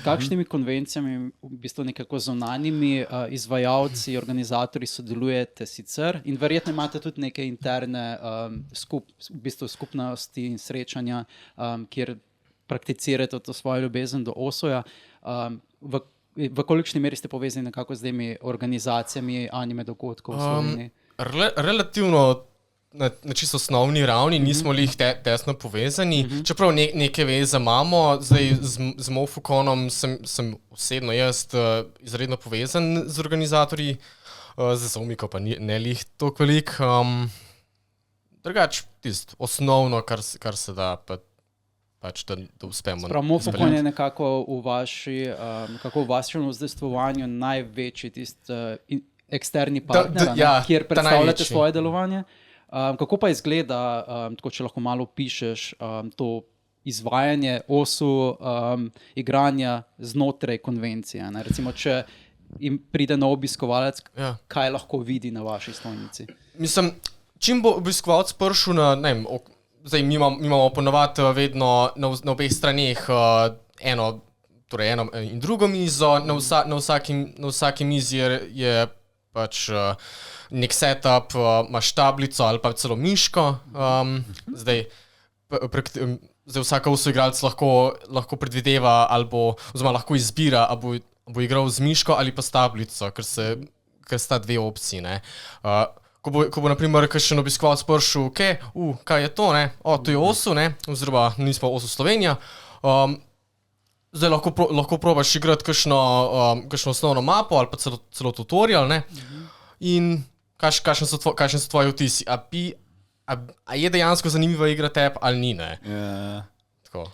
Kakšnimi konvencijami, v bistvu nekako zunanjimi izvajalci, organizatorji sodelujete sicer in verjetno imate tudi neke interne v bistvu skupnosti in srečanja, kjer prakticirate to svojo ljubezen do Osoja. V kolikšni meri ste povezani nekako z temi organizacijami anime dogodkov v Sloveniji? Relativno na čisto osnovni ravni nismo lih tesno povezani, čeprav neke veze imamo. Zdaj z Mofukonom sem osebno jaz izredno povezan z organizatorji, z Omiko pa ne lih toliko velik. Drugače, tisto osnovno, kar se da, pač da uspemo. Prav, Mofukon je nekako v vašem vzdejstvovanju največji eksterni partner, kjer predstavljate svoje delovanje. Kako pa izgleda, tako če lahko malo opišeš, to izvajanje Osu, igranja znotraj konvencije? Ne? Recimo, če jim pride nov obiskovalec, kaj lahko vidi na vaši stojnici? Mislim, čim bo obiskovalec prišel na, ne vem, zdaj mi imamo ponovadi vedno na obeh straneh eno in drugo mizo, na vsaki mizi je pač nek setup, imaš tablico ali pa celo miško. Zdaj vsaka igralec lahko predvideva oziroma lahko izbira, ali bo igral z miško ali pa s tablico, ker sta dve opciji, ne. Ko bo na primer kakšen obiskovalec prišel, kaj je to, ne? To je Osu, ne? Oziroma nismo Osu Slovenija. Zdaj lahko probaš igrati kakšno osnovno mapo ali pa celo tutorial, ne? In kakšni so tvoji vtisi? A je dejansko zanimiva igra tebi ali ni, ne? Tako.